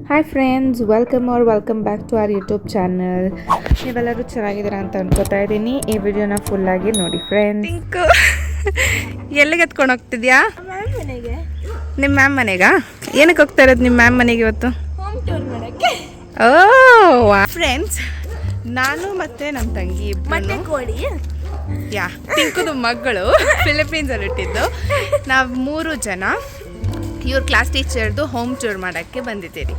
Hi friends, welcome back to our YouTube channel. ನೀವೆಲ್ಲರೂ ಚೆನ್ನಾಗಿದ್ದೀರಾ ಅಂತ ಅನ್ಕೋತಾ ಇದ್ದೀನಿ. ಈ ವಿಡಿಯೋನ ಫುಲ್ಲಾಗಿ ನೋಡಿ ಫ್ರೆಂಡ್ಸ್. ಪಿಂಕು ಎಲ್ಲಿಗೆ ಎತ್ಕೊಂಡು ಹೋಗ್ತಿದ್ಯಾ? ನಿಮ್ಮ ಮ್ಯಾಮ್ ಮನೆಗಾ? ಏನಕ್ಕೆ ಹೋಗ್ತಾ ಇರೋದು ನಿಮ್ಮ ಮ್ಯಾಮ್ ಮನೆಗೆ ಇವತ್ತು? ಹೋಮ್ ಟೂರ್ ಮಾಡೋಕ್ಕೆ. ಫ್ರೆಂಡ್ಸ್, ನಾನು ಮತ್ತು ನಮ್ಮ ತಂಗಿ ಮೊಟ್ಟೆ ಕೋಳಿ ಪಿಂಕುದು ಮಗಳು ಫಿಲಿಪೀನ್ಸಲ್ಲಿ ಇಟ್ಟಿದ್ದು. ನಾವು 3 ಜನ ಇವ್ರ ಕ್ಲಾಸ್ ಟೀಚರ್ದು ಹೋಮ್ ಟೂರ್ ಮಾಡೋಕ್ಕೆ ಬಂದಿದ್ದೀರಿ.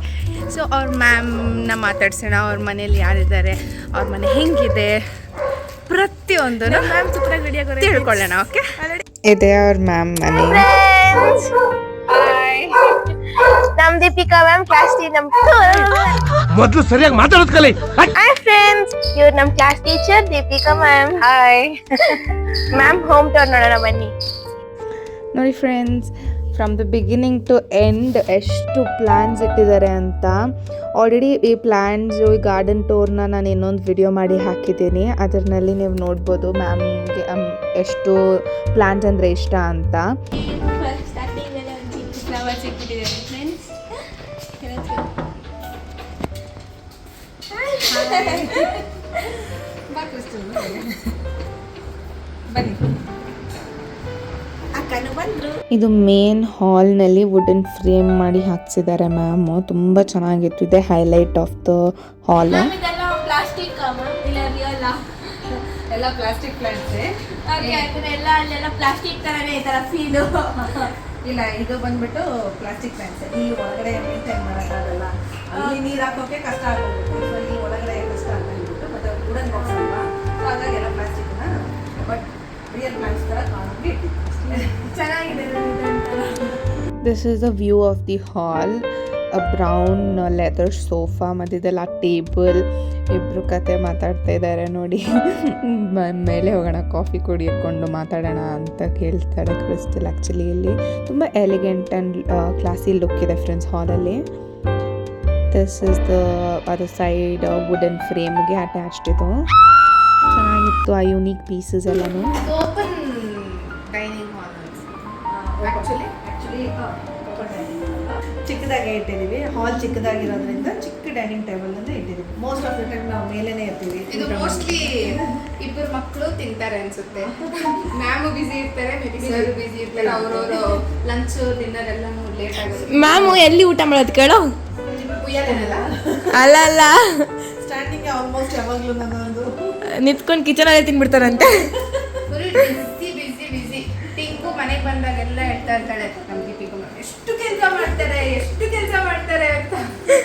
ಸೊ ಅವ್ರ ಮ್ಯಾಮ್ನ ಮಾತಾಡ್ಸೋಣ, ಅವ್ರ ಮನೇಲಿ ಯಾರಿದ್ದಾರೆ, ಅವ್ರ ಮನೆ ಹೆಂಗಿದೆ, ಪ್ರತಿಯೊಂದನ್ನು ಮ್ಯಾಮ್ ಸೂಪರಾಗಿ ರೆಡಿ ಆಗೋರು ತಿಳ್ಕೊಳ್ಳೋಣ. ಓಕೆ, ಇದೆ ಅವ್ರ ಮ್ಯಾಮ್ ಮನೆ. ನಮ್ ದೀಪಿಕಾ ಮ್ಯಾಮ್ ಕ್ಲಾಸ್ ನಮ್ ಮೊದಲು ಸರಿಯಾಗಿ ಮಾತಾಡೋದು ಕಲಿ. ಹಾಯ್ ಫ್ರೆಂಡ್ಸ್, ಇವ್ರು ನಮ್ class teacher Deepika ma'am. Hi ma'am, home tour ನೋಡೋಣ ಬನ್ನಿ. ನೋಡಿ friends, from the beginning to end ಎಷ್ಟು ಪ್ಲ್ಯಾನ್ಸ್ ಇಟ್ಟಿದ್ದಾರೆ ಅಂತ. ಆಲ್ರೆಡಿ ಈ ಪ್ಲ್ಯಾನ್ಸು, ಈ ಗಾರ್ಡನ್ ಟೂರ್ನ ನಾನು ಇನ್ನೊಂದು ವಿಡಿಯೋ ಮಾಡಿ ಹಾಕಿದ್ದೀನಿ. ಅದರಲ್ಲಿ ನೀವು ನೋಡ್ಬೋದು ಮ್ಯಾಮ್ಗೆ ಎಷ್ಟು ಪ್ಲ್ಯಾನ್ಸ್ ಅಂದರೆ ಇಷ್ಟ ಅಂತ. ಇದು ಮೇನ್ ಹಾಲ್ನಲ್ಲಿ ವುಡನ್ ಫ್ರೇಮ್ ಮಾಡಿ ಹಾಕ್ಸಿದ್ದಾರೆ ಮ್ಯಾಮು. ತುಂಬ ಚೆನ್ನಾಗಿತ್ತು. ಇದೆ ಹೈಲೈಟ್ ಆಫ್ ದ ಹಾಲ್. ಇದೆಲ್ಲ ಪ್ಲಾಸ್ಟಿಕ್ ಮ್ಯಾಮ್, ಇಲ್ಲ ರಿಯಲ್ ಎಲ್ಲ ಪ್ಲಾಸ್ಟಿಕ್ ಪ್ಲಾಂಟ್ಸೇ. ಎಲ್ಲ ಅಲ್ಲೆಲ್ಲ ಪ್ಲಾಸ್ಟಿಕ್ ತರನೇ ಈ ತರ ಫೀಲು. ಇಲ್ಲ, ಇದು ಬಂದ್ಬಿಟ್ಟು ಪ್ಲಾಸ್ಟಿಕ್ ಪ್ಲಾಂಟ್ಸ್. ಇಲ್ಲಿ ಒಳಗಡೆ ಮೇಂಟೈನ್ ಮಾಡೋಕ್ಕಾಗಲ್ಲ, ಅಲ್ಲಿ ನೀರು ಹಾಕೋಕೆ ಕಷ್ಟ ಆಗೋಗುತ್ತೆ. ಸೊ ಇಲ್ಲಿ ಒಳಗಡೆ ಕಷ್ಟ ಅಂತ ಹೇಳ್ಬಿಟ್ಟು, ಬಟ್ ವುಡನ್ ಬಾಕ್ಸ್ ಅಲ್ವಾ, ಸೊ ಹಾಗಾಗಿ ಎಲ್ಲ ಪ್ಲಾಸ್ಟಿಕ್ನ ಬಟ್ ರಿಯಲ್ ಪ್ಲಾಂಟ್ಸ್ ಥರ ಕಾಣೋಕ್ಕೆ ಇಟ್ಟಿದ್ದು. ಚೆನ್ನಾಗಿದೆ. This is the view of the hall. Brown leather sofa, ಮಧ್ಯದಲ್ಲ ಟೇಬಲ್. ಇಬ್ಬರು ಕತೆ ಮಾತಾಡ್ತಾ ಇದ್ದಾರೆ ನೋಡಿ. ಮೇಲೆ ಹೋಗೋಣ, ಕಾಫಿ ಕುಡಿಯಕೊಂಡು ಮಾತಾಡೋಣ ಅಂತ ಕೇಳ್ತಾಳೆ ಕ್ರಿಸ್ಟಲ್. ಆ್ಯಕ್ಚುಲಿ ಇಲ್ಲಿ ತುಂಬ ಎಲಿಗೆಂಟ್ ಆ್ಯಂಡ್ ಕ್ಲಾಸಿ ಲುಕ್ ಇದೆ ಫ್ರೆಂಡ್ಸ್ ಹಾಲಲ್ಲಿ. This is the other side wooden ಫ್ರೇಮ್ಗೆ ಅಟ್ಯಾಚ್ಡ್ ಇದು. ಚೆನ್ನಾಗಿತ್ತು ಆ ಯುನೀಕ್ ಪೀಸಸ್ ಎಲ್ಲನೂ. ಓಪನ್ ಡೈನಿಂಗ್ ಹಾಲ್ ಆ್ಯಕ್ಚುಲಿ ಚಿಕ್ಕದಾಗೆ ಇಟ್ಟಿದ್ದೀವಿ. ಹಾಲ್ ಚಿಕ್ಕದಾಗಿರೋದ್ರಿಂದ ಚಿಕ್ಕ ಡೈನಿಂಗ್ ಟೇಬಲ್ ಅಂತ ಇಟ್ಟಿದ್ದೀವಿ. ಮೋಸ್ಟ್ ಆಫ್ ದ ಟೈಮ್ ನಾವು ಮೇಲೇನೆ ಇರ್ತೀವಿ. ಇದು ಮೋಸ್ಟ್ಲಿ ಇಬ್ಬರು ಮಕ್ಕಳು ತಿಂತಾರೆ ಅನ್ಸುತ್ತೆ. ಮ್ಯಾಮು ಬಿಸಿ ಇರ್ತಾರೆ, ಮೇಬಿ ಸರ್ ಬಿಸಿ ಇರ್ತಾರೆ. ಅವರವರು ಲಂಚ್ ಡಿನ್ನರ್ ಎಲ್ಲಾನು ಲೇಟ್ ಆಗುತ್ತೆ. ಮ್ಯಾಮು ಎಲ್ಲಿ ಊಟ ಮಾಡೋದು ಕೇಳೋ? ಉಯ್ಯಾಲೆನಲ್ಲ ಅಲ್ಲ ಸ್ಟಾರ್ಟಿಂಗ್ ಆಲ್ಮೋಸ್ಟ್ ಯಾವಾಗಲೂ ನನ್ನೊಂದು ನಿಂತ್ಕೊಂಡು ಕಿಚನಲ್ಲೇ ತಿನ್ಬಿಡ್ತಾರಂತೆ. ಫುಲ್ ಬಿಸಿ. ಟಿಂಕು ಮನೆಗೆ ಬಂದಾಗೆಲ್ಲ ಹೇಳ್ತಾ ಇರ್ತಾಳೆ, ನಮ್ಮ ದೀಪಿಕಾ ಮ್ಯಾಮ್ ಎಷ್ಟು ಕೆಲಸ ಮಾಡ್ತಾರೆ ಅಂತ.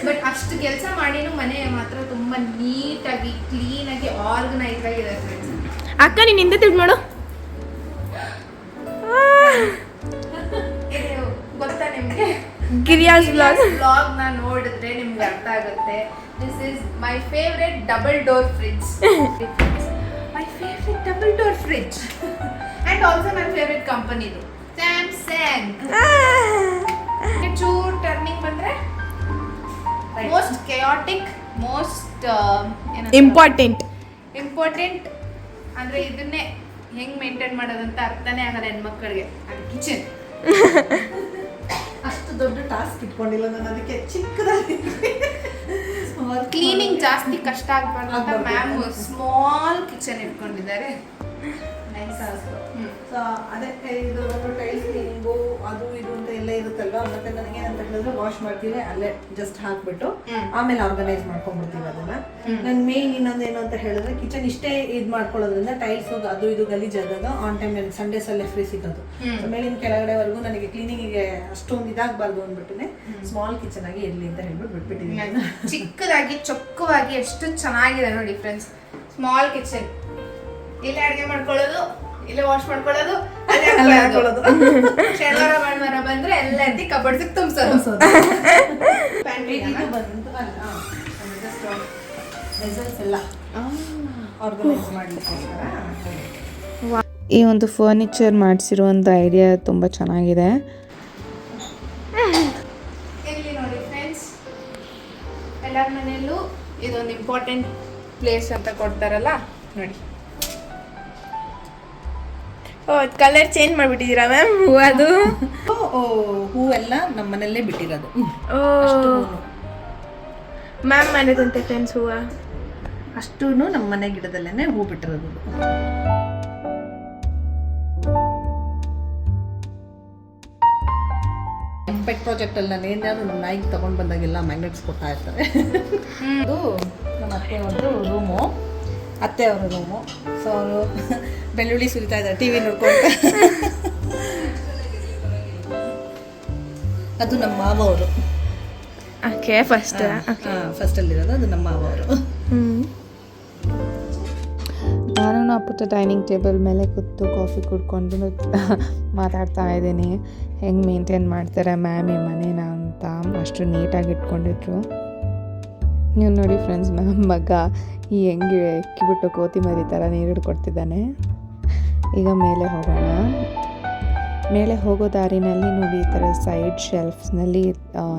ಬಟ್ ಅಷ್ಟು ಕೆಲಸ ಮಾಡಿನೂ ಮನೆ ಮಾತ್ರ ತುಂಬಾ ನೀಟಾಗಿ, ಕ್ಲೀನಾಗಿ, ಆರ್ಗನೈಸ್ ಆಗಿದೆ ಫ್ರೆಂಡ್ಸ್. ಅಕ್ಕ ನೀನು ಹಿಂದೆ ತಿಳ್ದು ನೋಡು. ಇದು ಗೊತ್ತಾ ನಿಮ್ಗೆ? ಗಿರಿಯಾಸ್ ಬ್ಲಾಗ್ ನ ನೋಡಿದ್ರೆ ನಿಮ್ಗೆ ಅರ್ಥ ಆಗುತ್ತೆ. This is my favourite double door fridge. My favourite double door fridge and also my favourite ಕಂಪನಿದು ಸ್ಯಾಮ್ಸಂಗ್. ಚೂರ್ ಟರ್ನಿಂಗ್ ಬಂದ್ರೆ ಮೋಸ್ಟ್ ಕೆಯಾಟಿಕ್, ಮೋಸ್ಟ್ ಇಂಪಾರ್ಟೆಂಟ್ ಅಂದ್ರೆ ಇದನ್ನೇ ಹೆಂಗ್ ಮೇಂಟೈನ್ ಮಾಡೋದಂತ ಅರ್ಥನೇ ಆಗಲ್ಲ ಹೆಣ್ಮಕ್ಳಿಗೆ. ಅದು ಕಿಚನ್. ಅಷ್ಟು ದೊಡ್ಡ ಟಾಸ್ಕ್ ಇಟ್ಕೊಂಡಿಲ್ಲ ನಾನು, ಅದಕ್ಕೆ ಚಿಕ್ಕದಾಗಿ ಕ್ಲೀನಿಂಗ್ ಜಾಸ್ತಿ ಕಷ್ಟ ಆಗ್ಬಾರ್ದು ಅಂತ ಮ್ಯಾಮ್ ಸ್ಮಾಲ್ ಕಿಚನ್ ಇಟ್ಕೊಂಡಿದ್ದಾರೆ. ಸೊ ಅದಕ್ಕೆ ಇದು ಟೈಲ್ಸ್ ಕ್ಲೀನಿಂಗು ಅದು ಇದು ಅಂತ ಎಲ್ಲ ಇರುತ್ತಲ್ವಾ. ಮತ್ತೆ ನನಗೆ ಏನಂತ ಹೇಳಿದ್ರೆ ವಾಶ್ ಮಾಡ್ತೀವಿ ಅಲ್ಲೇ ಜಸ್ಟ್ ಹಾಕ್ಬಿಟ್ಟು ಆಮೇಲೆ ಆರ್ಗನೈಸ್ ಮಾಡ್ಕೊಂಡ್ಬಿಡ್ತೀವಿ ಅದನ್ನ. ನನ್ ಮೇನ್ ಇನ್ನೊಂದು ಏನು ಅಂತ ಹೇಳಿದ್ರೆ, ಕಿಚನ್ ಇಷ್ಟೇ ಇದು ಮಾಡ್ಕೊಳ್ಳೋದ್ರಿಂದ ಟೈಲ್ಸ್ ಅದು ಇದು ಗಲೀಜಾದಾಗ ಆನ್ ಟೈಮ್ ಸಂಡೇಸ್ ಅಲ್ಲೇ ಫ್ರೀ ಸಿಗೋದು. ಮೇಲಿನ ಕೆಳಗಡೆವರೆಗೂ ನನಗೆ ಕ್ಲೀನಿಂಗಿಗೆ ಅಷ್ಟೊಂದು ಇದಾಗಬಾರ್ದು ಅಂದ್ಬಿಟ್ಟು ಸ್ಮಾಲ್ ಕಿಚನ್ ಆಗಿ ಇರ್ಲಿ ಅಂತ ಹೇಳ್ಬಿಟ್ಟು ಬಿಟ್ಬಿಟ್ಟಿದ್ದೀನಿ. ಚಿಕ್ಕದಾಗಿ ಚೊಕ್ಕವಾಗಿ ಎಷ್ಟು ಚೆನ್ನಾಗಿದೆ ನೋಡಿ ಫ್ರೆಂಡ್ಸ್. ಸ್ಮಾಲ್ ಕಿಚನ್, ಇಲ್ಲೇ ಅಡುಗೆ ಮಾಡ್ಕೊಳ್ಳೋದು, ಇಲ್ಲೇ ವಾಶ್ ಮಾಡ್ಕೊಳ್ಳೋದು, ಅಲ್ಲೇ ಹಾಕೊಳ್ಳೋದು. ಶನಿವಾರ ಭಾನುವಾರ ಬಂದ್ರೆ ಎಲ್ಲ ಎತ್ತಿ ಕಬರ್ಡ್ಸಿಗೆ ತುಂಬಿಸೋದು. ಎಲ್ಲ ಆರ್ಗನೈಸ್ ಮಾಡ್ಲಿಕ್ಕೋಸ್ಕರ ಈ ಒಂದು ಫರ್ನಿಚರ್ ಮಾಡಿಸಿರೋ ಒಂದು ಐಡಿಯಾ ತುಂಬ ಚೆನ್ನಾಗಿದೆ. ಇಲ್ಲಿ ನೋಡಿ ಫ್ರೆಂಡ್ಸ್, ಎಲ್ಲರ ಮನೆಯಲ್ಲೂ ಇದೊಂದು ಇಂಪಾರ್ಟೆಂಟ್ ಪ್ಲೇಸ್ ಅಂತ ಕೊಡ್ತಾರಲ್ಲ ನೋಡಿ. ಕಲರ್ ಚೇಂಜ್ ಮಾಡ್ಬಿಟ್ಟಿದ್ದೀರಾ ಮ್ಯಾಮ್? ಹೂವದು ಹೂವೆಲ್ಲ ನಮ್ಮ ಮನೆಯಲ್ಲೇ ಬಿಟ್ಟಿರೋದು. ಮ್ಯಾಮ್ ಮನೆದಂತೆ ಫ್ರೆಂಡ್ಸ್ ಹೂವು ಅಷ್ಟೂ ನಮ್ಮ ಮನೆ ಗಿಡದಲ್ಲೇ ಹೂ ಬಿಟ್ಟಿರೋದು. ಪೆಟ್ ಪ್ರಾಜೆಕ್ಟ್ ಅಲ್ಲಿ ನಾನು ಏನಾದ್ರು ನಾಯಿಗೆ ತಗೊಂಡ್ ಬಂದಾಗೆಲ್ಲ ಮ್ಯಾಗ್ನೆಟ್ಸ್ ಕೊಡ್ತಾ ಇರ್ತಾರೆ. ಅದು ನಮ್ಮ ಅತ್ತೆ ಅವ್ರದ್ದು ರೂಮು, ಅತ್ತೆ ಅವರ ರೂಮು. ಸೊ ಅವರು ಬೆಳ್ಳುಳ್ಳಿ ಸುರಿತಾ ಇದ್ದಾರೆ ಟಿವಿ ನೋಡ್ಕೊಂಡು. ಅದು ನಮ್ಮ ಮಾವ ಅವರು. ಓಕೆ ಫಸ್ಟ್ ಅಲ್ಲಿರೋದು ಅದು ನಮ್ಮ ಮಾವ ಅವರು. ನಾನು ಅಪ್ಪುತ್ತ ಡೈನಿಂಗ್ ಟೇಬಲ್ ಮೇಲೆ ಕೂತು ಕಾಫಿ ಕುಡ್ಕೊಂಡು ಮಾತಾಡ್ತಾ ಇದ್ದೀನಿ. ಹೆಂಗೆ ಮೇಂಟೈನ್ ಮಾಡ್ತಾರೆ ಮ್ಯಾಮ್ ಈ ಮನೇನ ಅಂತ ಅಷ್ಟು ನೀಟಾಗಿ ಇಟ್ಕೊಂಡಿದ್ರು. ನೀವು ನೋಡಿ ಫ್ರೆಂಡ್ಸ್, ಮ್ಯಾಮ್ ಮಗ ಈ ಹೆಂಗೆ ಎಕ್ಕಿಬಿಟ್ಟು ಕೋತಿ ಮರಿ ಥರ ನೀರು ಹಿಡ್ಕೊಡ್ತಿದ್ದಾನೆ. ಈಗ ಮೇಲೆ ಹೋಗೋಣ. ಮೇಲೆ ಹೋಗೋ ದಾರಿನಲ್ಲಿ ನೋಡಿ ಈ ಥರ ಸೈಡ್ ಶೆಲ್ಫ್ಸ್ನಲ್ಲಿ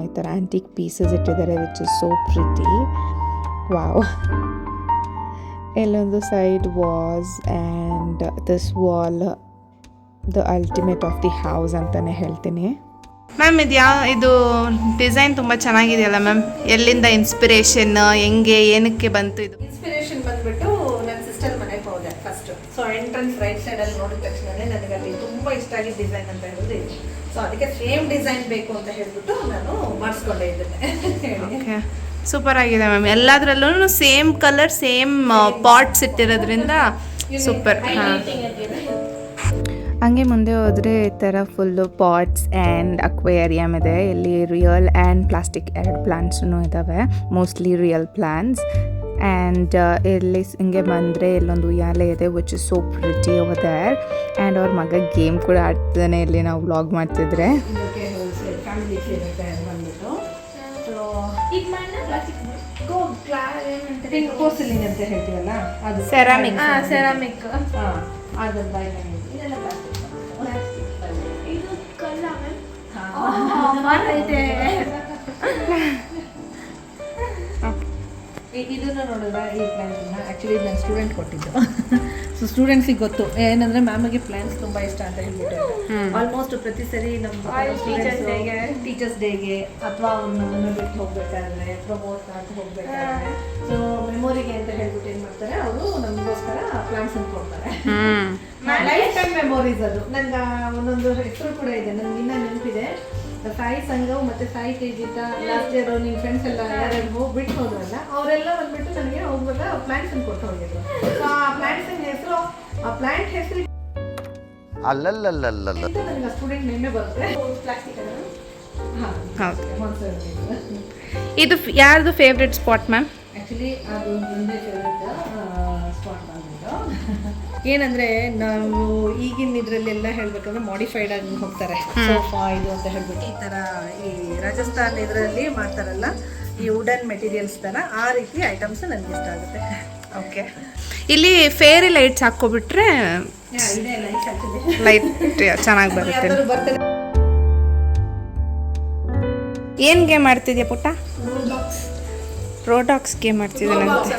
ಈ ಥರ ಆ್ಯಂಟಿಕ್ ಪೀಸಸ್ ಇಟ್ಟಿದ್ದಾರೆ, which is so pretty. Wow. ಎಲ್ಲೊಂದು side vase and this wall the ultimate of the house ಅಂತಲೇ ಹೇಳ್ತೀನಿ. ಮ್ಯಾಮ್ ಇದು ಡಿಸೈನ್ ತುಂಬ ಚೆನ್ನಾಗಿದೆಯಲ್ಲ ಮ್ಯಾಮ್, ಎಲ್ಲಿಂದ ಇನ್ಸ್ಪಿರೇಷನ್, ಹೆಂಗೆ ಏನಕ್ಕೆ ಬಂತು ಇದು? ಇನ್ಸ್ಪಿರೇಷನ್ ಬಂದ್ಬಿಟ್ಟು ನನ್ನ ಸಿಸ್ಟರ್ ಮನೆಗೆ ಹೋದೆ ಫಸ್ಟ್. ಸೊ ಎಂಟ್ರೆನ್ಸ್ ರೈಟ್ ಸೈಡಲ್ಲಿ ನೋಡಿದ ತಕ್ಷಣನೇ ನನಗೆ ಅಲ್ಲಿ ತುಂಬ ಇಷ್ಟ ಆಗಿದ್ದ ಡಿಸೈನ್ ಅಂತ ಹೇಳೋದು ಇದು. ಸೊ ಅದಕ್ಕೆ ಸೇಮ್ ಡಿಸೈನ್ ಬೇಕು ಅಂತ ಹೇಳ್ಬಿಟ್ಟು ನಾನು ಮಾಡಿಸ್ಕೊಂಡೆ ಇದನ್ನೇ. ಸೂಪರ್ ಆಗಿದೆ ಮ್ಯಾಮ್, ಎಲ್ಲದರಲ್ಲೂ ಸೇಮ್ ಕಲರ್ ಸೇಮ್ ಪಾಟ್ಸ್ ಇಟ್ಟಿರೋದ್ರಿಂದ ಸೂಪರ್. ಹಂಗೆ ಮುಂದೆ ಹೋದರೆ ಈ ಥರ ಫುಲ್ಲು ಪಾಟ್ಸ್ ಆ್ಯಂಡ್ ಅಕ್ವೇರಿಯಮ್ ಇದೆ. ಇಲ್ಲಿ ರಿಯಲ್ ಆ್ಯಂಡ್ ಪ್ಲಾಸ್ಟಿಕ್ 2 ಪ್ಲಾಂಟ್ಸೂ ಇದ್ದಾವೆ, ಮೋಸ್ಟ್ಲಿ ರಿಯಲ್ ಪ್ಲಾಂಟ್ಸ್. ಆ್ಯಂಡ್ ಇಲ್ಲಿ ಹಿಂಗೆ ಬಂದರೆ ಇಲ್ಲೊಂದು ಉಯ್ಯಾಲೆ ಇದೆ, which is so pretty over there. And ಅವ್ರ ಮಗ ಗೇಮ್ ಕೂಡ ಆಡ್ತಿದ್ದಾನೆ ಇಲ್ಲಿ ನಾವು ವ್ಲಾಗ್ ಮಾಡ್ತಿದ್ರೆ. ಪೋರ್ಸಿಲಿನ್ ಅಂತ ಹೇಳ್ತೀವಲ್ಲ ಅದು ಸೆರಾಮಿಕ್. ಸೆರಾಮಿಕ್ ಅದರ ಇದನ್ನು ನೋಡಿದ್ರೆ ಈ ಪ್ಲ್ಯಾನ್ಸನ್ನ ಆ್ಯಕ್ಚುಲಿ ನನ್ನ ಸ್ಟೂಡೆಂಟ್ ಕೊಟ್ಟಿದ್ದು. ಸೊ ಸ್ಟೂಡೆಂಟ್ಸಿಗೆ ಗೊತ್ತು ಏನಂದರೆ ಮ್ಯಾಮಿಗೆ ಪ್ಲ್ಯಾನ್ಸ್ ತುಂಬ ಇಷ್ಟ ಅಂತ ಹೇಳ್ಬಿಟ್ಟು ಆಲ್ಮೋಸ್ಟ್ ಪ್ರತಿ ಸರಿ ನಮ್ಮ ಟೀಚರ್ಸ್ ಡೇಗೆ ಅಥವಾ ಅವ್ರನ್ನ ಬಿಟ್ಟು ಹೋಗ್ಬೇಕಾದ್ರೆ ಪ್ರಮೋಟ್ ಅಂತ ಹೋಗ್ಬೇಕಾದ್ರೆ ಸೊ ಮೆಮೊರಿಗೆ ಅಂತ ಹೇಳ್ಬಿಟ್ಟು ಏನು ಮಾಡ್ತಾರೆ ಅವರು ನಮಗೋಸ್ಕರ ಪ್ಲ್ಯಾನ್ಸ್ ಅನ್ನು ಕೊಡ್ತಾರೆ. ಲೈಫ್ ಟೈಮ್ ಮೆಮೊರೀಸ್ ಅದು. ನನಗೆ ಒಂದೊಂದು ಹೆಸರು ಕೂಡ ಇದೆ, ನನಗೆ ಇನ್ನೂ ನೆನಪಿದೆ. ಸಾಯಿ ಸಂಘವು ಮತ್ತು ಸಾಯಿ ತೇಜಿತ ಲಾಸ್ಟ್ ಇಯರ್ ನಿಮ್ಮ ಫ್ರೆಂಡ್ಸ್ ಎಲ್ಲ ಯಾರ್ಯಾರು ಹೋಗ್ಬಿಟ್ಟು ಹೋದ್ರಲ್ಲ ಅವರೆಲ್ಲ ಬಂದ್ಬಿಟ್ಟು ನನಗೆ ಹೋಗುವಾಗ ಪ್ಲಾಂಟ್ಸ್ ಅನ್ನು ಕೊಟ್ಟು ಹೋಗಿದ್ರು. ಸೊ ಆ ಪ್ಲಾಂಟ್ಸಿನ ಹೆಸರು, ಆ ಪ್ಲಾಂಟ್ ಹೆಸರು ನನಗೆ ಸ್ಟೂಡೆಂಟ್ ನೇಮೇ ಬರುತ್ತೆ. ಪ್ಲಾಸ್ಟಿಕ್ ಇದು ಯಾರ್ದು ಫೇವ್ರೆಟ್ ಸ್ಪಾಟ್ ಮ್ಯಾಮ್? ಆ್ಯಕ್ಚುಲಿ ಅದು ಒಂದೇ ಫೇವ್ರೆಟ್ ಸ್ಪಾಟ್ ಬಂದ್ಬಿಟ್ಟು ಏನಂದರೆ ನಾವು ಈಗಿನ ಇದರಲ್ಲೆಲ್ಲ ಹೇಳ್ಬೇಕಂದ್ರೆ ಮಾಡಿಫೈಡ್ ಆಗಿ ಹೋಗ್ತಾರೆ. ಸೋಫಾ ಇದು ಅಂತ ಹೇಳ್ಬಿಟ್ಟು ಈ ಥರ ಈ ರಾಜಸ್ಥಾನ್ ಇದರಲ್ಲಿ ಮಾಡ್ತಾರಲ್ಲ ಈ ವುಡನ್ ಮೆಟೀರಿಯಲ್ಸ್ ಥರ ಆ ರೀತಿ ಐಟಮ್ಸ್ ನನಗೆ ಇಷ್ಟ ಆಗುತ್ತೆ. ಓಕೆ, ಇಲ್ಲಿ ಫೇರಿ ಲೈಟ್ಸ್ ಹಾಕ್ಕೊಬಿಟ್ರೆ ಇದೇ ಲೈಟ್ ಆ್ಯಕ್ಚುಲಿ ಲೈಟ್ ಚೆನ್ನಾಗಿ ಬರುತ್ತೆ. ಬರ್ತದೆ. ಏನು ಗೇಮ್ ಆಡ್ತಿದ್ಯಾ ಪುಟ್ಟ? ರೋಡಾಕ್ಸ್ ಗೇಮ್ ಆಡ್ತಿದ್ದಾನಂತೆ.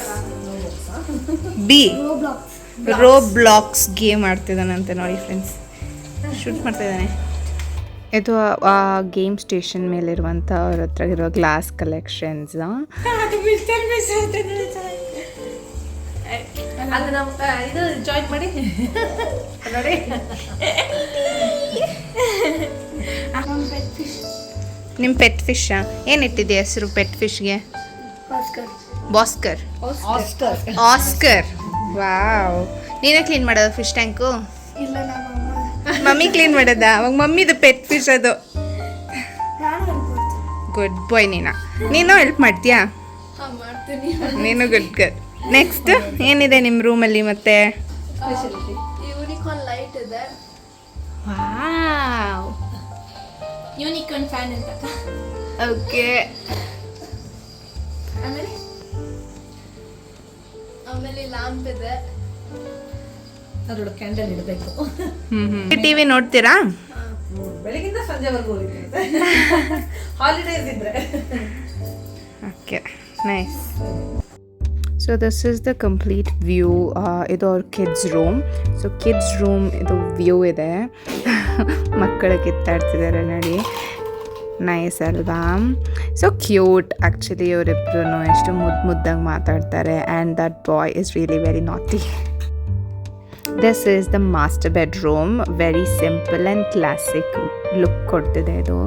ರೋಬ್ಲಾಕ್ಸ್ ಗೇಮ್ ಆಡ್ತಿದ್ದಾನಂತೆ ನೋಡಿ ಫ್ರೆಂಡ್ಸ್, ಶೂಟ್ ಮಾಡ್ತಿದ್ದಾನೆ. ಇದು ಆ ಗೇಮ್ ಸ್ಟೇಷನ್ ಮೇಲಿರುವಂಥ ಅವ್ರ ಹತ್ರ ಇರೋ ಗ್ಲಾಸ್ ಕಲೆಕ್ಷನ್ಸ್. ಅದು ನಾವು ಇದು ಜಾಯಿನ್ ಮಾಡಿ ನೋಡಿ. ನಿಮ್ಮ ಪೆಟ್ ಫಿಶಾ? ಏನಿಟ್ಟಿದೆ ಹೆಸರು ಪೆಟ್ ಫಿಶ್ಗೆ? ಬಾಸ್ಕರ್. ಆಸ್ಕರ್. ವಾವ್. ನೀನೇ ಕ್ಲೀನ್ ಮಾಡೋದು ಫಿಶ್ ಟ್ಯಾಂಕು? ಇಲ್ಲ, ನಮ್ಮ ಮಮ್ಮಿ ಕ್ಲೀನ್ ಮಾಡೋದಾ? ಅವಾಗ ಮಮ್ಮಿದು ಪೆಟ್ ಫಿಶ್ ಅದು. ಗುಡ್ ಬಾಯ್. ನೀನು ಹೆಲ್ಪ್ ಮಾಡ್ತೀಯಾ? ಮಾಡ್ತೀನಿ. ನೀನು ಗುಡ್ ಗರ್ಲ್. ನೆಕ್ಸ್ಟ್ ಏನಿದೆ ನಿಮ್ಮ ರೂಮಲ್ಲಿ ಮತ್ತೆ? ಯೂನಿಕಾರ್ನ್ ಲೈಟ್ ಇದೆ. ವಾವ್. ಯೂನಿಕಾರ್ನ್ ಫ್ಯಾನ್ ಅಂತ. ಓಕೆ. ಆಮೇಲೆ ಲ್ಯಾಂಪ್ ಇದೆ. ಅದರೊಳಗೆ ಕ್ಯಾಂಡಲ್ ಇಡಬೇಕು. ಟಿವಿ ನೋಡ್ತೀರಾ? ಬೆಳಗಿಂದ ಸಂಜೆವರೆಗೂ ಇರುತ್ತೆ ಹಾಲಿಡೇಸ್ ಇದ್ರೆ. Okay, nice. So this is the complete view. ಇದು ಅವ್ರ kids room. So kids room ಇದು ವ್ಯೂ ಇದೆ. ಮಕ್ಕಳು ಕಿತ್ತಾಡ್ತಿದ್ದಾರೆ ನೋಡಿ. ನೈಸ್ ಅಲ್ವಾ? ಸೊ ಕ್ಯೂಟ್ ಆ್ಯಕ್ಚುಲಿ ಇವರಿಬ್ರು ಎಷ್ಟು ಮುದ್ದಾಗಿ ಮಾತಾಡ್ತಾರೆ. And that boy is really very naughty. This is the master bedroom. Very simple and classic look ಕೊಡ್ತಿದೆ ಇದು.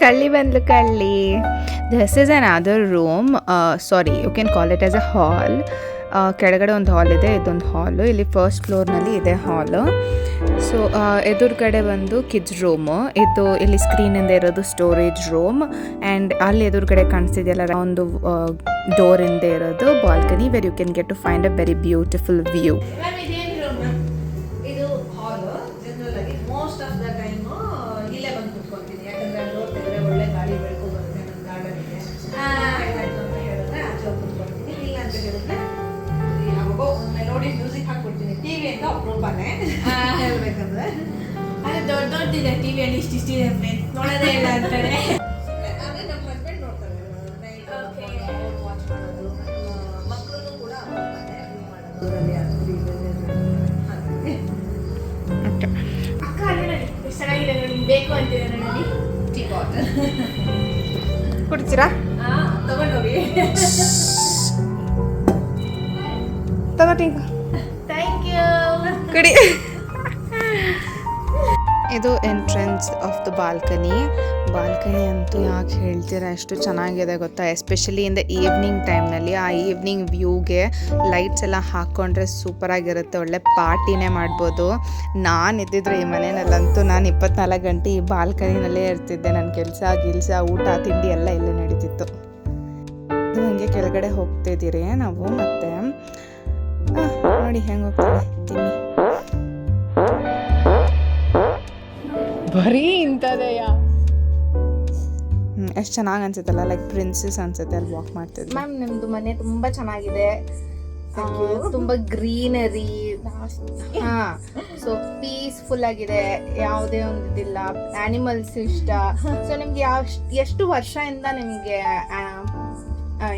ಕಳ್ಳಿ ಬಂದ್ಲು ಕಳ್ಳಿ. This is another room. Sorry, you can call it as a hall. ಕೆಳಗಡೆ ಒಂದು ಹಾಲ್ ಇದೆ, ಇದೊಂದು ಹಾಲು. ಇಲ್ಲಿ ಫಸ್ಟ್ ಫ್ಲೋರ್ನಲ್ಲಿ ಇದೆ ಹಾಲು. ಸೊ ಎದುರುಗಡೆ ಬಂದು ಕಿಡ್ಸ್ ರೂಮು. ಇದು ಇಲ್ಲಿ ಸ್ಕ್ರೀನಿಂದ ಇರೋದು ಸ್ಟೋರೇಜ್ ರೂಮ್. ಆ್ಯಂಡ್ ಅಲ್ಲಿ ಎದುರುಗಡೆ ಕಾಣಿಸ್ತಿದೆಯಲ್ಲ ಒಂದು ಡೋರಿಂದ ಇರೋದು balcony, where you can get to find a very beautiful view. ಇದು ಹಾಲ್. ಜನರಲ್ ಆಗಿ ಮೋಸ್ಟ್ ಆಫ್ ದ ಟೈಮ್ ಇಲ್ಲೇ ಬಂದು ಕುತ್ಕೊಳ್ತೀನಿ, ಯಾಕಂದ್ರೆ ಡೋರ್ ತೆಗೆದ್ರೆ ಒಳ್ಳೆ ಗಾಳಿ ಬೆಳಕು ಬರುತ್ತೆ ನನ್ನ ಗಾರ್ಡನ್ಗೆ. ಆಯ್ತು ಅಂತ ಹೇಳಿದ್ರೆ ಆಚೆ ಹೋಗಿ ಕುತ್ಕೊಳ್ತೀನಿ. ಇಲ್ಲ ಅಂತ ಹೇಳಿದ್ರೆ ಯಾವಾಗೋ ಒಮ್ಮೆ ನೋಡಿ ಮ್ಯೂಸಿಕ್ ಹಾಕ್ಬಿಡ್ತೀನಿ. ಟಿವಿ ಅಂತ ಅಪ್ರೂಪನೇ ಹೇಳ್ಬೇಕಂದ್ರೆ. ದೊಡ್ಡದಿದೆ ಟಿವಿಯಲ್ಲಿ ಇಷ್ಟಿದೆ ಫ್ರೆಂಡ್ಸ್, ನೋಡೋದೇ ಇಲ್ಲ ಅಂತಾರೆ. ಅದೇ ನಮ್ಮ ಹಸ್ಬೆಂಡ್ ನೋಡ್ತಾರೆ, ಅವ್ರು ವಾಚ್ ಮಾಡೋದು. ಮಕ್ಕಳು ಕೂಡ ಅಪ್ರೂಪನೇ ಮಾಡೋದು. ಅಕ್ಕ ಅಲ್ಲಿ ನೋಡಿ ಎಷ್ಟು ಚೆನ್ನಾಗಿದೆ ನೋಡಿ, ಬೇಕು ಅಂತಿದೆ ನೋಡಿ ಟೀ ಬಾಟಲ್. ಕುಡ್ತೀರಾ? ತಗೊಂಡೋಗಿ ತಗೋಟಿ ಥ್ಯಾಂಕ್ ಯು. ಕುಡಿ. ಇದು entrance of the balcony. Balcony ಅಂತೂ ಯಾಕೆ ಹೇಳ್ತೀರಾ, ಎಷ್ಟು ಚೆನ್ನಾಗಿದೆ ಗೊತ್ತಾ? ಎಸ್ಪೆಷಲಿ ಇನ್ ದ ಈವ್ನಿಂಗ್ ಟೈಮ್ನಲ್ಲಿ ಆ ಈವ್ನಿಂಗ್ ವ್ಯೂಗೆ ಲೈಟ್ಸ್ ಎಲ್ಲ ಹಾಕ್ಕೊಂಡ್ರೆ ಸೂಪರಾಗಿರುತ್ತೆ. ಒಳ್ಳೆ ಪಾರ್ಟಿನೇ ಮಾಡ್ಬೋದು. ನಾನು ಇದ್ದಿದ್ರೆ ಈ ಮನೆಯಲ್ಲಂತೂ ನಾನು 24 ಗಂಟೆ ಈ ಬಾಲ್ಕನಿನಲ್ಲೇ ಇರ್ತಿದ್ದೆ. ನನ್ನ ಕೆಲಸ ಊಟ ತಿಂಡಿ ಎಲ್ಲ ಇಲ್ಲೇ ನಡೀತಿತ್ತು. ಇದು ಹಂಗೆ ಕೆಳಗಡೆ ಹೋಗ್ತಿದ್ದೀರಿ ನಾವು. ಮತ್ತೆ ನೋಡಿ ಹೆಂಗೆ ಹೋಗ್ತಾರೆ ತಿನ್ನಿ. ಬರೀ ಇಂಥದೆಯಾ? ಎಷ್ಟು ಚೆನ್ನಾಗಿ ಅನ್ಸುತ್ತಲ್ಲ, ಲೈಕ್ ಪ್ರಿನ್ಸಸ್ ಅನ್ಸುತ್ತೆ ಅಲ್ಲಿ ವಾಕ್ ಮಾಡ್ತಿದ್ದೆ. ಮ್ಯಾಮ್ ನಿಮ್ದು ಮನೆ ತುಂಬಾ ಚೆನ್ನಾಗಿದೆ, ತುಂಬಾ ಗ್ರೀನರಿ, ಸೊ ಪೀಸ್ಫುಲ್ ಆಗಿದೆ, ಯಾವುದೇ ಒಂದು ಇದಿಲ್ಲ, ಆನಿಮಲ್ಸ್ ಇಷ್ಟ. ಸೊ ನಿಮ್ಗೆ ಎಷ್ಟು ವರ್ಷದಿಂದ ನಿಮ್ಗೆ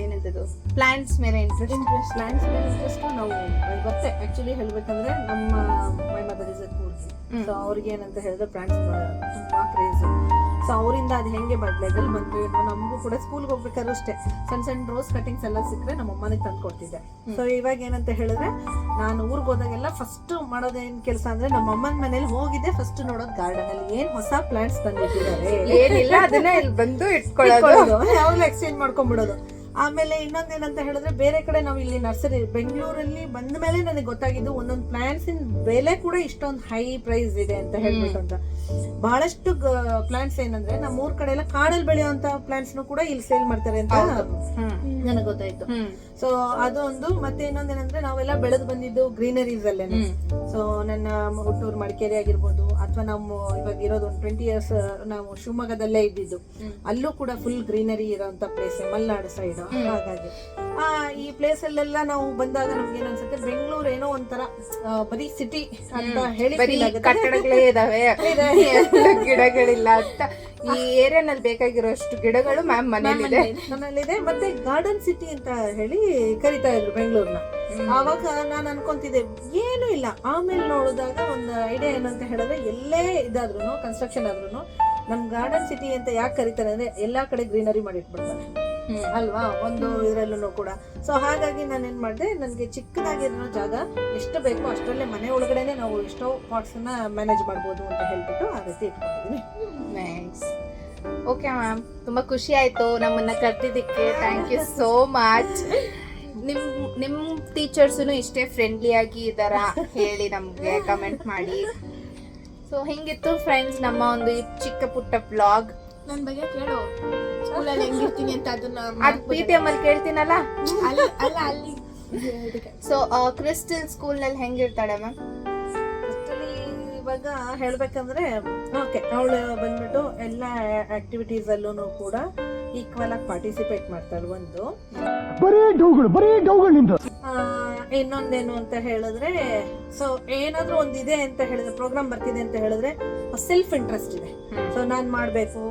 ಏನಂತದ್ದು ಪ್ಲಾಂಟ್ಸ್ ಮೇಲೆ ಇಂಟ್ರೆಸ್ಟ್? ಪ್ಲಾಂಟ್ಸ್ ಮೇಲೆ ಇಂಟ್ರೆಸ್ಟ್ ನಾವು ಗೊತ್ತೇ. ಆಕ್ಚುಲಿ ಹೇಳ್ಬೇಕಂದ್ರೆ ನಮ್ಮ my mother is a Coorgi. So ಅವ್ರಿಗೆ ಏನಂತ ಹೇಳಿದ್ರೆ ಪ್ಲಾಂಟ್ಸ್ ತುಂಬಾ ಕ್ರೇಜ್. ಸೊ ಅವರಿಂದ ಅದು ಹೆಂಗೆ ಬದಲಾಗಲ್ಲಿ ಬಂತು ಏನೋ. ನಮಗೂ ಕೂಡ ಸ್ಕೂಲ್ಗೆ ಹೋಗ್ಬೇಕಾದ್ರೂ ಅಷ್ಟೇ ಸಣ್ಣ ಸಣ್ಣ ರೋಸ್ ಕಟಿಂಗ್ಸ್ ಎಲ್ಲ ಸಿಕ್ಕರೆ ನಮ್ಮ ಅಮ್ಮನಿಗೆ ತಂದು ಕೊಡ್ತಿದ್ದೆ. ಸೊ ಇವಾಗ ಏನಂತ ಹೇಳಿದ್ರೆ ನಾನು ಊರಿಗೆ ಹೋದಾಗೆಲ್ಲ ಫಸ್ಟ್ ಮಾಡೋದೇನು ಕೆಲಸ ಅಂದ್ರೆ ನಮ್ಮ ಅಮ್ಮನ ಮನೇಲಿ ಹೋಗಿದ್ದೆ ಫಸ್ಟ್ ನೋಡೋದು ಗಾರ್ಡನ್ ಅಲ್ಲಿ ಏನ್ ಹೊಸ ಪ್ಲಾಂಟ್ಸ್ ತಂದಿಟ್ಟಿದ್ದಾರೆ, ಏನಿಲ್ಲ ಅದನ್ನ ಇಲ್ಲಿ ಬಂದು ಇಟ್ಕೊಳ್ಳೋದು, ಯಾವಾಗಲೂ ಎಕ್ಸ್ಚೇಂಜ್ ಮಾಡ್ಕೊಂಡ್ಬಿಡೋದು. ಆಮೇಲೆ ಇನ್ನೊಂದೇನಂತ ಹೇಳಿದ್ರೆ ಬೇರೆ ಕಡೆ ನಾವು ಇಲ್ಲಿ ನರ್ಸರಿ ಬೆಂಗಳೂರಲ್ಲಿ ಬಂದ ಮೇಲೆ ನನಗೆ ಗೊತ್ತಾಗಿದ್ದು ಒಂದೊಂದು ಪ್ಲಾಂಟ್ಸ್ ಇನ್ ಬೆಲೆ ಕೂಡ ಇಷ್ಟೊಂದು ಹೈ ಪ್ರೈಸ್ ಇದೆ ಅಂತ ಹೇಳ್ಬಿಟ್ಟು ಅಂತ. ಬಹಳಷ್ಟು ಪ್ಲಾಂಟ್ಸ್ ಏನಂದ್ರೆ ನಮ್ಮ ಊರ್ ಕಡೆ ಎಲ್ಲ ಕಾಡಲ್ಲಿ ಬೆಳೆಯುವಂತ ಪ್ಲಾಂಟ್ಸ್ ಕೂಡ ಇಲ್ಲಿ ಸೇಲ್ ಮಾಡ್ತಾರೆ ಅಂತ ನನಗೆ ಗೊತ್ತಾಯ್ತು. ಸೊ ಅದು ಒಂದು. ಮತ್ತೆ ಇನ್ನೊಂದೇನಂದ್ರೆ ನಾವೆಲ್ಲ ಬೆಳೆದು ಬಂದಿದ್ದು ಗ್ರೀನರೀಸ್ ಅಲ್ಲೇನೆ. ಸೊ ನನ್ನ ಹುಟ್ಟೂರು ಮಡಿಕೇರಿ ಆಗಿರ್ಬೋದು, ಅಥವಾ ನಾವು ಇವಾಗ ಇರೋದು ಒಂದು 20 years ನಾವು ಶಿವಮೊಗ್ಗದಲ್ಲೇ ಇದ್ದಿದ್ದು, ಅಲ್ಲೂ ಕೂಡ ಫುಲ್ ಗ್ರೀನರಿ ಇರೋಂತ ಪ್ಲೇಸ್ ಮಲೆನಾಡು ಸೈಡ್. ಹಾಗಾಗಿ ಈ ಪ್ಲೇಸ್ ಅಲ್ಲೆಲ್ಲ ನಾವು ಬಂದಾಗ ನಮ್ಗೆ ಏನನ್ಸುತ್ತೆ, ಬೆಂಗಳೂರು ಏನೋ ಒಂಥರ ಬರೀ ಸಿಟಿ ಅಂತ ಹೇಳಿ ಕಟ್ಟಡಗಳೇ ಇದಾವೆ, ಗಿಡಗಳಿಲ್ಲ ಅಂತ. ಈ ಏರಿಯಾನಲ್ಲಿ ಬೇಕಾಗಿರೋ ಅಷ್ಟು ಗಿಡಗಳು ಮ್ಯಾಮ್ ಮನೇಲಿದೆ. ಮತ್ತೆ ಗಾರ್ಡನ್ ಸಿಟಿ ಅಂತ ಹೇಳಿ ಕರಿತಾ ಇದ್ರು ಬೆಂಗಳೂರ್ನ. ಆವಾಗ ನಾನು ಅನ್ಕೊಂತಿದ್ದೆ ಏನು ಇಲ್ಲ. ಆಮೇಲೆ ನೋಡಿದಾಗ ಒಂದು ಐಡಿಯಾ ಏನು ಅಂತ ಹೇಳಿದ್ರೆ, ಎಲ್ಲೇ ಇದಾದ್ರೂ ಕನ್ಸ್ಟ್ರಕ್ಷನ್ ಆದ್ರೂ ನಮ್ ಗಾರ್ಡನ್ ಸಿಟಿ ಅಂತ ಯಾಕೆ ಕರೀತಾರೆ ಅಂದ್ರೆ ಎಲ್ಲಾ ಕಡೆ ಗ್ರೀನರಿ ಮಾಡಿಟ್ಬಿಡ್ತಾರೆ ಅಲ್ವಾ, ಒಂದು ಇದ್ರಲ್ಲೂ ಕೂಡ. ಸೊ ಹಾಗಾಗಿ ನಾನು ಏನ್ ಮಾಡಿದೆ, ನನಗೆ ಚಿಕ್ಕದಾಗಿರೋ ಜಾಗ ಎಷ್ಟು ಬೇಕೋ ಅಷ್ಟರಲ್ಲೇ ಮನೆ ಒಳಗಡೆನೆ ನಾವು ಎಷ್ಟೋ ಪಾಟ್ಸ್ ನ ಮ್ಯಾನೇಜ್ ಮಾಡ್ಬೋದು ಅಂತ ಹೇಳ್ಬಿಟ್ಟು ಆ ರೀತಿ ಇಟ್ಕೊಂಡಿದ್ದೀನಿ. ನೈಸ್. ಓಕೆ ಮ್ಯಾಮ್, ತುಂಬಾ ಖುಷಿ ಆಯ್ತು ನಮ್ಮನ್ನ ಕರ್ತಿದ್ದಕ್ಕೆ. Thank you so much. ನಿಮ್ಮ ಟೀಚರ್ಸು ಇಷ್ಟೇ ಫ್ರೆಂಡ್ಲಿಯಾಗಿ ಇದ್ದಾರ ಹೇಳಿ ನಮಗೆ ಕಮೆಂಟ್ ಮಾಡಿ. ಸೊ ಹಿಂಗಿತ್ತು ಫ್ರೆಂಡ್ಸ್ ನಮ್ಮ ಒಂದು ಚಿಕ್ಕ ಪುಟ್ಟ ಬ್ಲಾಗ್. ನನ್ನ ಬಗ್ಗೆ ಕೇಳು, ಸ್ಕೂಲಲ್ಲಿ ಹೆಂಗಿರ್ತೀನಿ ಅಂತ ಅದನ್ನ ಅದು PTM ಅಲ್ಲಿ ಕೇಳ್ತೀನಲ್ಲ. ಅಲ್ಲಿ ಸೊ ಕ್ರಿಸ್ಟಲ್ ಸ್ಕೂಲ್ನಲ್ಲಿ ಹೆಂಗಿರ್ತಾಳೆ ಮ್ಯಾಮ್? ಇವಾಗ ಹೇಳ್ಬೇಕಂದ್ರೆ ಓಕೆ, ಅವಳು ಬಂದ್ಬಿಟ್ಟು ಎಲ್ಲ ಆಕ್ಟಿವಿಟೀಸ್ ಅಲ್ಲೂ ಕೂಡ ಈಕ್ವಲ್ ಆಗಿ ಪಾರ್ಟಿಸಿಪೇಟ್ ಮಾಡ್ತಾಳೆ. ಒಂದು ಇನ್ನೊಂದೇನು ಅಂತ ಹೇಳಿದ್ರೆ, ಸೊ ಏನಾದ್ರೂ ಒಂದಿದೆ ಅಂತ ಹೇಳಿದ್ರೆ, ಪ್ರೋಗ್ರಾಮ್ ಬರ್ತಿದೆ ಅಂತ ಹೇಳಿದ್ರೆ ಸೆಲ್ಫ್ ಇಂಟ್ರೆಸ್ಟ್ ಇದೆ. ಸೊ ನಾನು ಮಾಡಬೇಕು,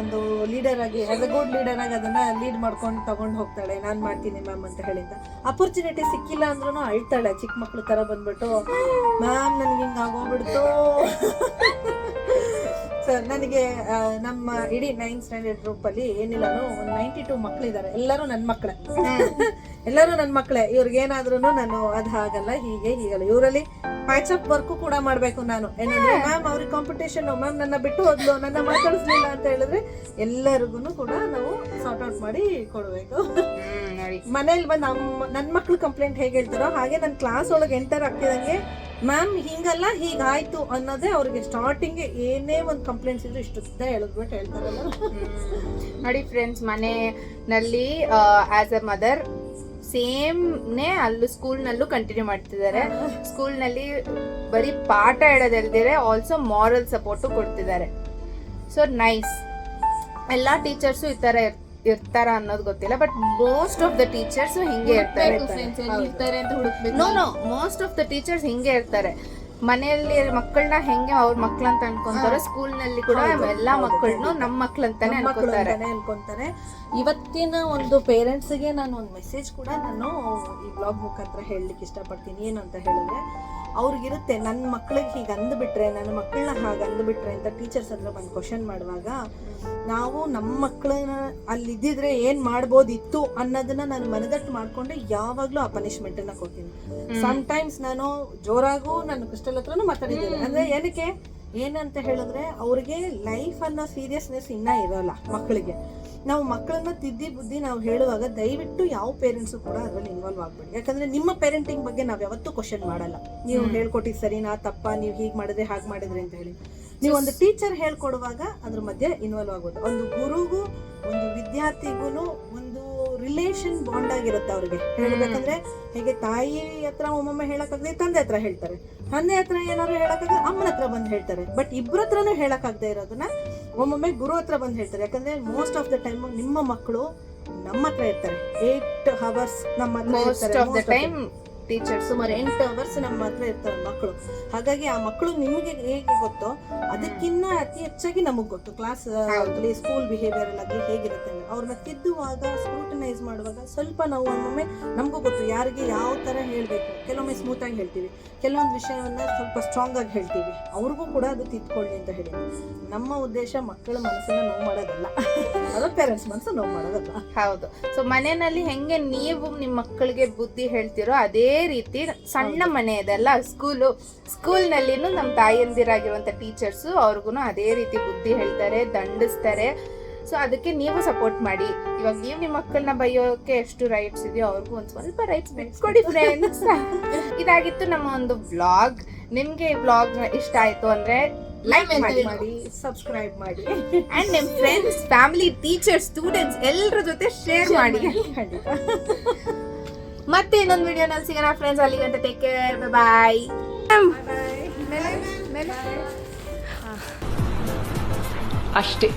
ಒಂದು ಲೀಡರ್ ಆಗಿ, ಆಸ್ ಅ ಗುಡ್ ಲೀಡರ್ ಆಗಿ ಅದನ್ನ ಲೀಡ್ ಮಾಡ್ಕೊಂಡು ತಗೊಂಡು ಹೋಗ್ತಾಳೆ. ನಾನು ಮಾಡ್ತೀನಿ ಮ್ಯಾಮ್ ಅಂತ ಹೇಳಿದ್ದ. ಅಪರ್ಚುನಿಟಿ ಸಿಕ್ಕಿಲ್ಲ ಅಂದ್ರೂ ಅಳ್ತಾಳೆ, ಚಿಕ್ಕ ಮಕ್ಳು ತರ ಬಂದ್ಬಿಟ್ಟು, ಮ್ಯಾಮ್ ನನ್ಗೆ ಹಿಂಗೆ ಆಗೋಗ್ಬಿಡ್ತು. ಸರ್ ನನಗೆ ನಮ್ಮ ಇಡೀ 9th ಸ್ಟ್ಯಾಂಡರ್ಡ್ ಗ್ರೂಪ್ ಅಲ್ಲಿ ಏನಿಲ್ಲನು ಒಂದು 92 ಮಕ್ಳಿದ್ದಾರೆ. ಎಲ್ಲರೂ ನನ್ನ ಮಕ್ಕಳೇ, ಎಲ್ಲರೂ ನನ್ನ ಮಕ್ಕಳೇ. ಇವ್ರಿಗೇನಾದ್ರೂ ನಾನು ಅದು ಹಾಗಲ್ಲ, ಹೀಗಲ್ಲ. ಇವರಲ್ಲಿ ಪ್ಯಾಚ್ ಅಪ್ ವರ್ಕು ಕೂಡ ಮಾಡ್ಬೇಕು ನಾನು. ಏನಂದ್ರೆ ಮ್ಯಾಮ್ ಅವ್ರಿಗೆ ಕಾಂಪಿಟೇಷನ್, ಮ್ಯಾಮ್ ನನ್ನ ಬಿಟ್ಟು ಹೋದ್ಲು, ನನ್ನ ಮಾತಾಡಿಸ್ಲಿಲ್ಲ ಅಂತ ಹೇಳಿದ್ರೆ ಎಲ್ಲರಿಗೂ ಕೂಡ ನಾವು ಸಾರ್ಟ್ ಔಟ್ ಮಾಡಿ ಕೊಡ್ಬೇಕು. ಮನೇಲಿ ಬಂದು ನನ್ನ ಮಕ್ಳು ಕಂಪ್ಲೇಂಟ್ ಹೇಗೆ ಹೇಳ್ತಾರೋ ಹಾಗೆ ನನ್ನ ಕ್ಲಾಸ್ ಒಳಗೆ ಎಂಟರ್ ಆಗ್ತಿದಂಗೆ ಮ್ಯಾಮ್ ಹಿಂಗಲ್ಲ ಹೀಗಾಯ್ತು ಅನ್ನೋದೇ ಅವ್ರಿಗೆ ಸ್ಟಾರ್ಟಿಂಗ್ ಏನೇ ಒಂದು ಕಂಪ್ಲೇಂಟ್ಸ್ ಇದ್ರು ಇಷ್ಟುದ್ದ ಹೇಳಿದ್ಬಿಟ್ಟು ಹೇಳ್ತಾರಲ್ಲ. ನೋಡಿ ಫ್ರೆಂಡ್ಸ್, ಮನೆಯಲ್ಲಿ ಆಸ್ ಅ ಮದರ್ ಸೇಮ್ನೇ ಅಲ್ಲೂ ಸ್ಕೂಲ್ನಲ್ಲೂ ಕಂಟಿನ್ಯೂ ಮಾಡ್ತಿದ್ದಾರೆ. ಸ್ಕೂಲ್ನಲ್ಲಿ ಬರೀ ಪಾಠ ಹೇಳೋದಲ್ದಿರೆ ಆಲ್ಸೋ ಮಾರಲ್ ಸಪೋರ್ಟು ಕೊಡ್ತಿದ್ದಾರೆ. So nice. ಎಲ್ಲ ಟೀಚರ್ಸು ಈ ಥರ ಇರ್ತಾರ ಅನ್ನೋದು ಗೊತ್ತಿಲ್ಲ, but most of the teachers ಹಿಂಗೆ ಇರ್ತಾರೆ. ಮೋಸ್ಟ್ ಆಫ್ ದ ಟೀಚರ್ಸ್ ಹಿಂಗೆ ಇರ್ತಾರೆ. ಮನೆಯಲ್ಲಿ ಮಕ್ಕಳನ್ನ ಹೆಂಗೆ ಅವ್ರ ಮಕ್ಳಂತ ಅನ್ಕೊಂತಾರೋ, ಸ್ಕೂಲ್ ನಲ್ಲಿ ಕೂಡ ಎಲ್ಲಾ ಮಕ್ಕಳನ್ನು ನಮ್ಮ ಮಕ್ಳಂತಾನೆ ಅನ್ಕೊಂತಾರೆ. ಇವತ್ತಿನ ಒಂದು ಪೇರೆಂಟ್ಸ್ಗೆ ನಾನು ಒಂದು ಮೆಸೇಜ್ ಕೂಡ ನಾನು ಈ ಬ್ಲಾಗ್ ಮುಖಾಂತರ ಹೇಳಲಿಕ್ಕೆ ಇಷ್ಟಪಡ್ತೀನಿ. ಏನು ಅಂತ ಹೇಳಿದ್ರೆ, ಅವ್ರಿಗಿರುತ್ತೆ ನನ್ನ ಮಕ್ಳಿಗೆ ಹೀಗೆ ಅಂದ್ಬಿಟ್ರೆ, ನನ್ನ ಮಕ್ಕಳನ್ನ ಹಾಗೆ ಅಂದ್ಬಿಟ್ರೆ ಅಂತ ಟೀಚರ್ಸ್ ಹತ್ರ ಬಂದು ಕ್ವಶನ್ ಮಾಡುವಾಗ, ನಾವು ನಮ್ಮ ಮಕ್ಕಳನ್ನ ಅಲ್ಲಿ ಇದ್ದಿದ್ರೆ ಏನ್ ಮಾಡ್ಬೋದಿತ್ತು ಅನ್ನೋದನ್ನ ನಾನು ಮನದಟ್ಟು ಮಾಡ್ಕೊಂಡು ಯಾವಾಗ್ಲೂ ಆ ಪನಿಷ್ಮೆಂಟ್ ಅನ್ನ ಕೊಡ್ತೀನಿ. ಸಮ್ಟೈಮ್ಸ್ ನಾನು ಜೋರಾಗೂ ನಾನು ಕ್ರಿಸ್ಟಲ್ ಹತ್ರನೂ ಮಾತಾಡಿದ್ದೀನಿ. ಅಂದ್ರೆ ಏನಕ್ಕೆ ಏನಂತ ಹೇಳಿದ್ರೆ, ಅವ್ರಿಗೆ ಲೈಫ್ ಅನ್ನೋ ಸೀರಿಯಸ್ನೆಸ್ ಇನ್ನ ಇರೋಲ್ಲ ಮಕ್ಕಳಿಗೆ. ನಾವು ಮಕ್ಕಳನ್ನ ತಿದ್ದಿ ಬುದ್ಧಿ ನಾವು ಹೇಳುವಾಗ ದಯವಿಟ್ಟು ಯಾವ ಪೇರೆಂಟ್ಸು ಕೂಡ ಅದ್ರಲ್ಲಿ ಇನ್ವಾಲ್ವ್ ಆಗ್ಬೇಡಿ. ಯಾಕಂದ್ರೆ ನಿಮ್ಮ ಪೇರೆಂಟಿಂಗ್ ಬಗ್ಗೆ ನಾವ್ ಯಾವತ್ತೂ ಕ್ವಶನ್ ಮಾಡಲ್ಲ. ನೀವು ಹೇಳ್ಕೊಟ್ಟಿದ್ ಸರಿನಾ ತಪ್ಪಾ, ನೀವು ಹೀಗ್ ಮಾಡಿದ್ರೆ ಹಾಗೆ ಮಾಡಿದ್ರಿ ಅಂತ ಹೇಳಿ. ನೀವು ಒಂದು ಟೀಚರ್ ಹೇಳ್ಕೊಡುವಾಗ ಅದ್ರ ಮಧ್ಯೆ ಇನ್ವಾಲ್ವ್ ಆಗೋದು. ಒಂದು ಗುರುಗೂ ಒಂದು ವಿದ್ಯಾರ್ಥಿಗೂ ಒಂದು ರಿಲೇಷನ್ ಬಾಂಡ್ ಆಗಿರುತ್ತೆ ಅವ್ರಿಗೆ. ಹೇಳ್ಬೇಕಂದ್ರೆ ಹೇಗೆ ತಾಯಿ ಹತ್ರ ಒಮ್ಮೊಮ್ಮೆ ಹೇಳಕ್ಕಾಗದೆ ತಂದೆ ಹತ್ರ ಹೇಳ್ತಾರೆ, ತಂದೆ ಹತ್ರ ಏನಾದ್ರು ಹೇಳಕ್ಕಾಗದೆ ಅಮ್ಮನ ಹತ್ರ ಬಂದು ಹೇಳ್ತಾರೆ. ಬಟ್ ಇಬ್ಬರ ಹತ್ರನೂ ಹೇಳಕ್ಕಾಗದೆ ಇರೋದನ್ನ ಒಮ್ಮೊಮ್ಮೆ ಗುರು ಹತ್ರ ಬಂದು ಹೇಳ್ತಾರೆ. ಯಾಕಂದ್ರೆ ಮೋಸ್ಟ್ ಆಫ್ ದ ಟೈಮ್ ನಿಮ್ಮ ಮಕ್ಕಳು ನಮ್ಮ ಹತ್ರ ಇರ್ತಾರೆ. 8 hours ನಮ್ಮ ಹತ್ರ ಟೀಚರ್ ಸುಮಾರು 8 hours ನಮ್ಮ ಹತ್ರ ಇರ್ತಾರೆ ಮಕ್ಕಳು. ಹಾಗಾಗಿ ಆ ಮಕ್ಕಳು ನಿಮಗೆ ಹೇಗೆ ಗೊತ್ತೋ ಅದಕ್ಕಿನ್ನ ಅತಿ ಹೆಚ್ಚಾಗಿ ನಮಗ್ ಗೊತ್ತು. ಕ್ಲಾಸ್ ಆಗಲಿ ಸ್ಕೂಲ್ ಬಿಹೇವಿಯರ್ ಆಗಲಿ ಹೇಗಿರುತ್ತೆ, ಅವ್ರನ್ನ ತಿದ್ದುವಾಗ ಸ್ಕ್ರೂಟನೈಸ್ ಮಾಡುವಾಗ ಸ್ವಲ್ಪ ನಾವು ಒಮ್ಮೊಮ್ಮೆ ನಮಗೂ ಗೊತ್ತು ಯಾರಿಗೆ ಯಾವ ತರ ಹೇಳ್ಬೇಕು. ಕೆಲವೊಮ್ಮೆ ಸ್ಮೂತ್ ಆಗಿ ಹೇಳ್ತೀವಿ, ಕೆಲವೊಂದು ವಿಷಯವನ್ನ ಸ್ವಲ್ಪ ಸ್ಟ್ರಾಂಗ್ ಆಗಿ ಹೇಳ್ತೀವಿ. ಅವ್ರಿಗೂ ಕೂಡ ಅದು ತಿದ್ಕೊಳ್ಳಿ ಅಂತ ಹೇಳಿ. ನಮ್ಮ ಉದ್ದೇಶ ಮಕ್ಕಳ ಮನಸ್ಸನ್ನ ನೋವು ಮಾಡೋದಲ್ಲ, ಅದು ಪೇರೆಂಟ್ಸ್ ಮನಸ್ಸು ನೋವು ಮಾಡೋದಲ್ಲ. ಹೌದು. ಸೊ ಮನೆಯಲ್ಲಿ ಹೆಂಗೆ ನೀವು ನಿಮ್ಮ ಮಕ್ಕಳಿಗೆ ಬುದ್ಧಿ ಹೇಳ್ತಿರೋ ಅದೇ ರೀತಿ ಸಣ್ಣ ಮನೆ ಇದೆಲ್ಲ ಸ್ಕೂಲ್ನಲ್ಲಿನೂ ನಮ್ಮ ತಾಯಿಯಂದಿರಾಗಿರುವಂತ ಟೀಚರ್ಸು ಅವ್ರಿಗೂ ಅದೇ ರೀತಿ ಬುದ್ಧಿ ಹೇಳ್ತಾರೆ, ದಂಡಿಸ್ತಾರೆ. ಸೊ ಅದಕ್ಕೆ ನೀವು ಸಪೋರ್ಟ್ ಮಾಡಿ. ಇವಾಗ ನೀವು ನಿಮ್ಮ ಮಕ್ಕಳನ್ನ ಬೈಯೋಕೆ ಎಷ್ಟು ರೈಟ್ಸ್ ಇದೆಯೋ ಅವ್ರಿಗೂ ಒಂದು ಸ್ವಲ್ಪ ರೈಟ್ಸ್ ಬಿಟ್ಕೊಡಿ ಫ್ರೆಂಡ್ಸ್. ಇದಾಗಿತ್ತು ನಮ್ಮ ಒಂದು ವ್ಲಾಗ್. ನಿಮ್ಗೆ ಈ ವ್ಲಾಗ್ ಇಷ್ಟ ಆಯ್ತು ಅಂದ್ರೆ ಲೈಕ್ ಮಾಡಿ, ಸಬ್ಸ್ಕ್ರೈಬ್ ಮಾಡಿ, ಅಂಡ್ ನಿಮ್ ಫ್ರೆಂಡ್ಸ್, ಫ್ಯಾಮಿಲಿ, ಟೀಚರ್ಸ್, ಸ್ಟೂಡೆಂಟ್ಸ್ ಎಲ್ಲರ ಜೊತೆ ಶೇರ್ ಮಾಡಿ. ಮತ್ತೆ ಇನ್ನೊಂದು ವಿಡಿಯೋನಲ್ಲಿ ಸಿಗೋಣ ಫ್ರೆಂಡ್ಸ್. ಅಲ್ಲಿಗಂತ ಟೇಕ್ ಕೇರ್, ಬಾಯ್. ಅಷ್ಟೇ.